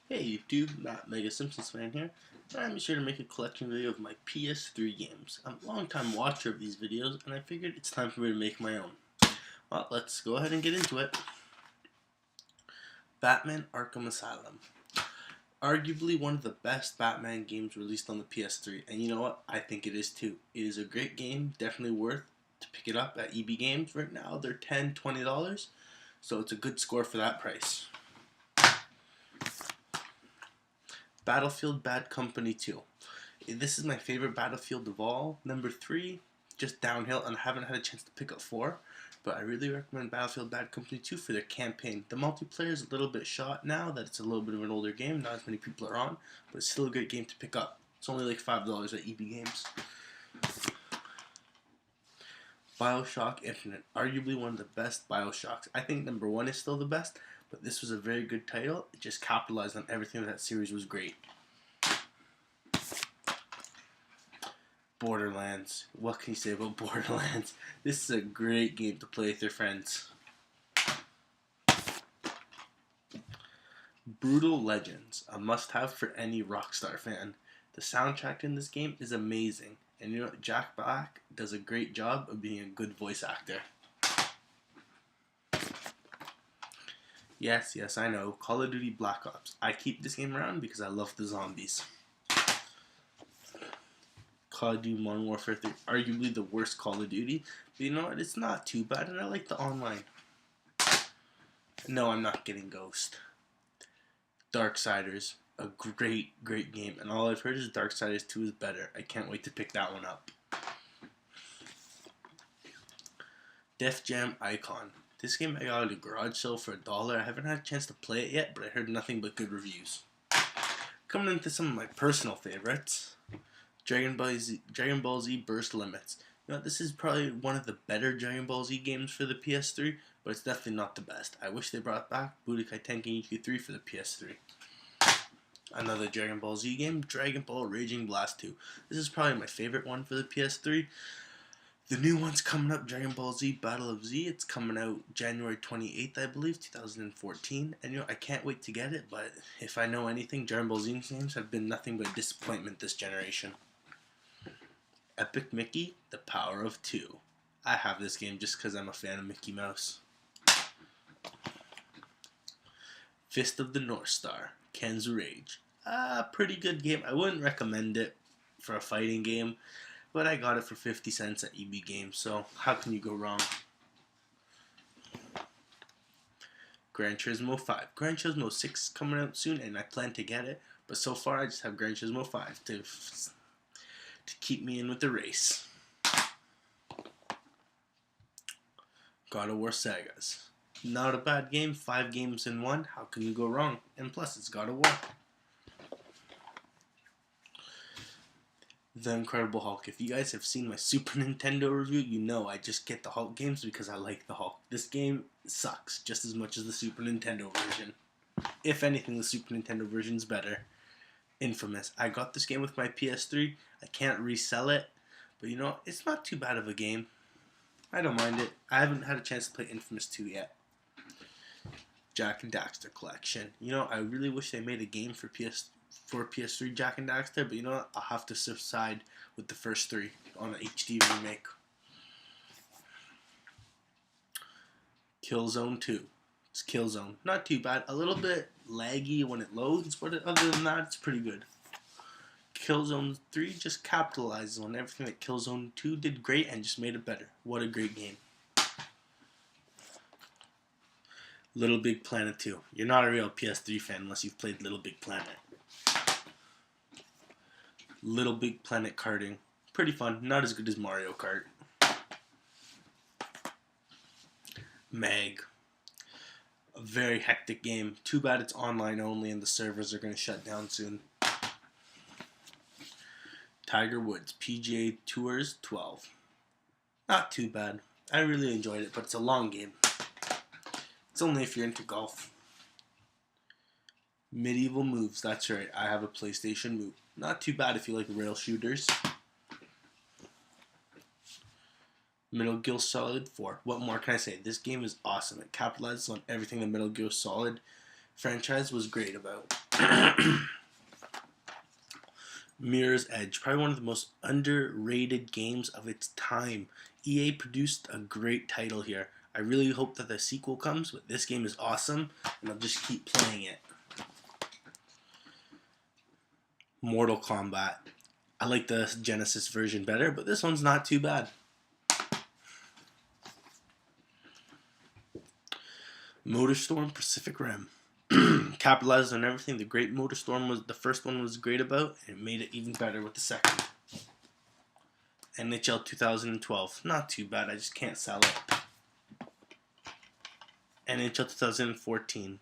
Hey YouTube, Matt Mega Simpsons fan here, and I'm sure to make a collection video of my PS3 games. I'm a long time watcher of these videos, and I figured it's time for me to make my own. Well, let's go ahead and get into it. Batman Arkham Asylum. Arguably one of the best Batman games released on the PS3, and you know what? I think it is too. It is a great game, definitely worth to pick it up at EB Games. Right now they're $10, $20, so it's a good score for that price. Battlefield Bad Company 2. This is my favorite Battlefield of all. Number 3, just downhill, and I haven't had a chance to pick up 4, but I really recommend Battlefield Bad Company 2 for their campaign. The multiplayer is a little bit shot now that it's a little bit of an older game, not as many people are on, but it's still a great game to pick up. It's only like $5 at EB Games. Bioshock Infinite, arguably one of the best Bioshocks. I think number 1 is still the best, but this was a very good title. It just capitalized on everything that series was great. Borderlands. What can you say about Borderlands? This is a great game to play with your friends. Brutal Legends, a must-have for any Rockstar fan. The soundtrack in this game is amazing, and you know Jack Black does a great job of being a good voice actor. Yes, I know, Call of Duty Black Ops. I keep this game around because I love the zombies. Call of Duty Modern Warfare 3, arguably the worst Call of Duty, but you know what, it's not too bad, and I like the online. No, I'm not getting Ghost. Darksiders, a great game, and all I've heard is Darksiders 2 is better. I can't wait to pick that one up. Def Jam Icon. This game I got at a garage sale for $1. I haven't had a chance to play it yet, but I heard nothing but good reviews. Coming into some of my personal favorites. Dragon Ball Z Burst Limits. You know, this is probably one of the better Dragon Ball Z games for the PS3, but it's definitely not the best. I wish they brought back Budokai Tenkaichi 3 for the PS3. Another Dragon Ball Z game, Dragon Ball Raging Blast 2. This is probably my favorite one for the PS3. The new one's coming up, Dragon Ball Z Battle of Z. It's coming out January 28th, I believe, 2014. And you know, I can't wait to get it, but if I know anything, Dragon Ball Z games have been nothing but disappointment this generation. Epic Mickey, The Power of Two. I have this game just because I'm a fan of Mickey Mouse. Fist of the North Star, Ken's Rage. Pretty good game. I wouldn't recommend it for a fighting game, but I got it for 50 cents at EB Games, so how can you go wrong? Gran Turismo 5. Gran Turismo 6 is coming out soon, and I plan to get it, but so far I just have Gran Turismo 5 to keep me in with the race. God of War Sagas. Not a bad game, 5 games in one, how can you go wrong? And plus it's God of War. The Incredible Hulk. If you guys have seen my Super Nintendo review, you know I just get the Hulk games because I like the Hulk. This game sucks just as much as the Super Nintendo version. If anything, the Super Nintendo version's better. Infamous. I got this game with my PS3. I can't resell it, but you know, it's not too bad of a game. I don't mind it. I haven't had a chance to play Infamous 2 yet. Jak and Daxter Collection. You know, I really wish they made a game for PS3 Jak and Daxter, but you know what? I'll have to side with the first 3 on an HD remake. Killzone 2. It's Killzone. Not too bad. A little bit laggy when it loads, but other than that, it's pretty good. Killzone 3 just capitalizes on everything that Killzone 2 did great and just made it better. What a great game. Little Big Planet 2. You're not a real PS3 fan unless you've played Little Big Planet. Little Big Planet Karting. Pretty fun. Not as good as Mario Kart. Meg. A very hectic game. Too bad it's online only and the servers are going to shut down soon. Tiger Woods PGA Tours 12. Not too bad. I really enjoyed it, but it's a long game. It's only if you're into golf. Medieval Moves. That's right. I have a PlayStation Move. Not too bad if you like rail shooters. Metal Gear Solid 4. What more can I say? This game is awesome. It capitalizes on everything the Metal Gear Solid franchise was great about. Mirror's Edge, probably one of the most underrated games of its time. EA produced a great title here. I really hope that the sequel comes, but this game is awesome, and I'll just keep playing it. Mortal Kombat. I like the Genesis version better, but this one's not too bad. Motorstorm Pacific Rim. Capitalized on everything the great Motorstorm was. The first one was great about, and it made it even better with the second. NHL 2012. Not too bad, I just can't sell it. NHL 2014.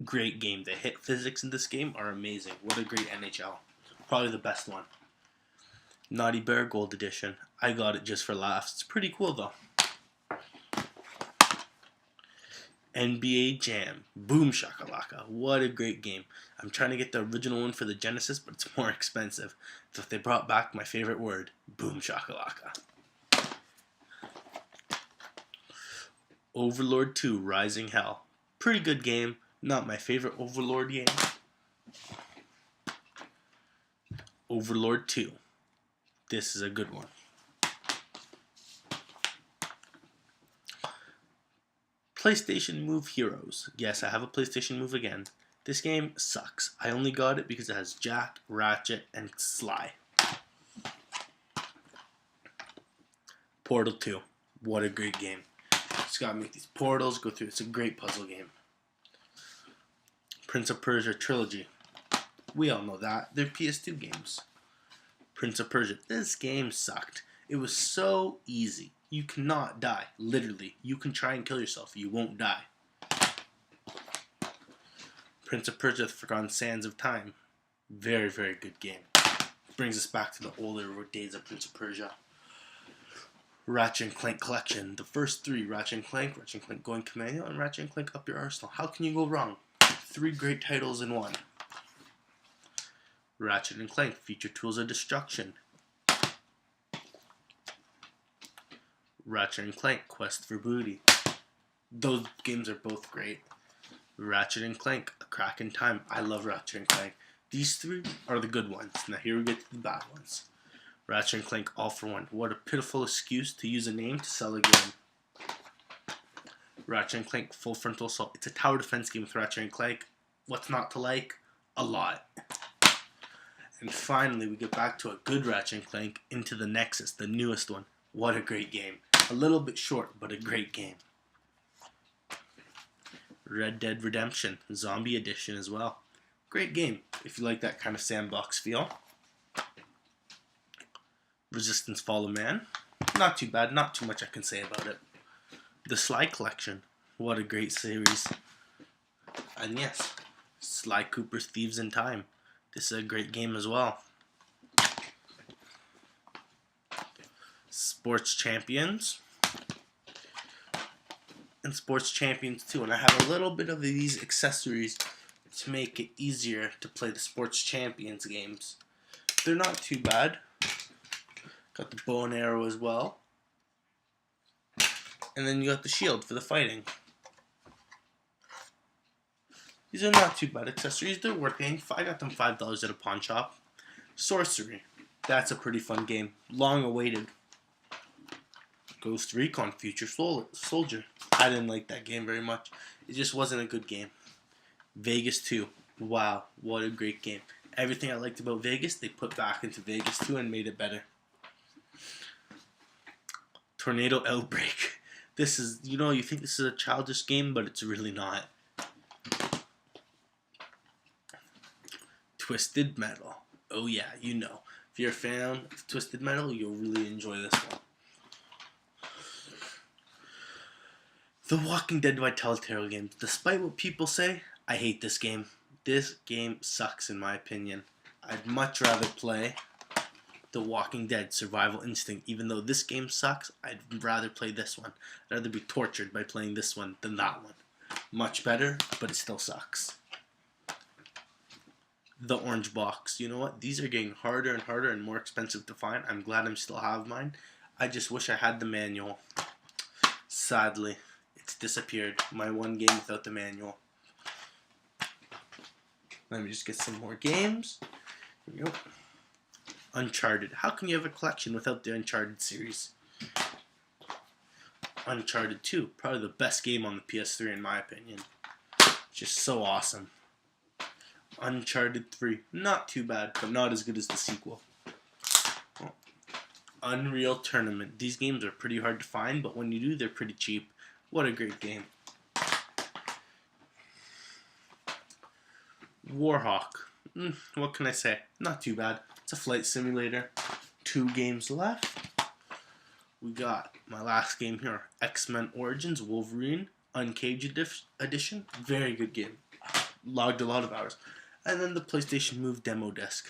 Great game. The hit physics in this game are amazing. What a great NHL. Probably the best one. Naughty Bear Gold Edition. I got it just for laughs. It's pretty cool though. NBA Jam. Boom Shakalaka. What a great game. I'm trying to get the original one for the Genesis, but it's more expensive. So if they brought back my favorite word, Boom Shakalaka. Overlord 2 Rising Hell. Pretty good game. Not my favorite Overlord game. Overlord 2. This is a good one. PlayStation Move Heroes. Yes, I have a PlayStation Move again. This game sucks. I only got it because it has Jack, Ratchet, and Sly. Portal 2. What a great game. Just gotta make these portals, go through. It's a great puzzle game. Prince of Persia Trilogy. We all know that. They're PS2 games. Prince of Persia. This game sucked. It was so easy. You cannot die. Literally. You can try and kill yourself. You won't die. Prince of Persia: The Forgotten Sands of Time. Very, very good game. Brings us back to the older days of Prince of Persia. Ratchet and Clank Collection. The first three. Ratchet and Clank Going Commando, and Ratchet and Clank Up Your Arsenal. How can you go wrong? Three great titles in one. Ratchet and Clank Future Tools of Destruction. Ratchet and Clank Quest for Booty. Those games are both great. Ratchet and Clank A Crack in Time. I love Ratchet and Clank. These three are the good ones. Now here we get to the bad ones. Ratchet and Clank All for One. What a pitiful excuse to use a name to sell a game. Ratchet and Clank Full Frontal Assault. It's a tower defense game with Ratchet and Clank. What's not to like? A lot. And finally, we get back to a good Ratchet and Clank, Into the Nexus, the newest one. What a great game. A little bit short, but a great game. Red Dead Redemption, Zombie Edition as well. Great game, if you like that kind of sandbox feel. Resistance Fall of Man. Not too bad, not too much I can say about it. The Sly Collection. What a great series. And yes, Sly Cooper's Thieves in Time. This is a great game as well. Sports Champions. And Sports Champions 2. And I have a little bit of these accessories to make it easier to play the Sports Champions games. They're not too bad. Got the bow and arrow as well. And then you got the shield for the fighting. These are not too bad accessories. They're worth paying. I got them $5 at a pawn shop. Sorcery. That's a pretty fun game. Long awaited. Ghost Recon Future Soldier. I didn't like that game very much. It just wasn't a good game. Vegas 2. Wow, what a great game. Everything I liked about Vegas, they put back into Vegas 2 and made it better. Tornado Outbreak. This is, you think this is a childish game, but it's really not. Twisted Metal. Oh yeah, If you're a fan of Twisted Metal, you'll really enjoy this one. The Walking Dead by Telltale games. Despite what people say, I hate this game. This game sucks in my opinion. I'd much rather play The Walking Dead Survival Instinct. Even though this game sucks, I'd rather play this one. I'd rather be tortured by playing this one than that one. Much better, but it still sucks. The Orange Box. You know what? These are getting harder and harder and more expensive to find. I'm glad I still have mine. I just wish I had the manual. Sadly, it's disappeared. My one game without the manual. Let me just get some more games. Here we go. Uncharted. How can you have a collection without the Uncharted series? Uncharted 2, probably the best game on the PS3 in my opinion. Just so awesome. Uncharted 3, not too bad, but not as good as the sequel. Unreal Tournament. These games are pretty hard to find, but when you do, they're pretty cheap. What a great game. Warhawk. What can I say? Not too bad. It's a flight simulator. 2 games left. We got my last game here, X-Men Origins Wolverine Uncaged Edition. Very good game. Logged a lot of hours. And then the PlayStation Move demo disc.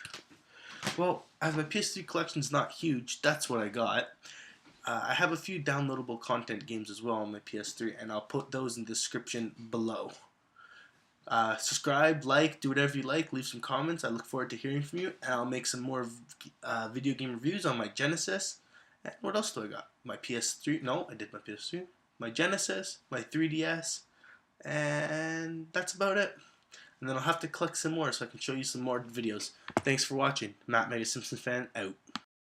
Well, as my PS3 collection's not huge, that's what I got. I have a few downloadable content games as well on my PS3, and I'll put those in the description below. Subscribe, like, do whatever you like, leave some comments. I look forward to hearing from you, and I'll make some more video game reviews on my Genesis. And what else do I got? My PS3. No, I did my PS3. My Genesis, my 3DS, and that's about it. And then I'll have to collect some more so I can show you some more videos. Thanks for watching. Matt Mega Simpson fan out.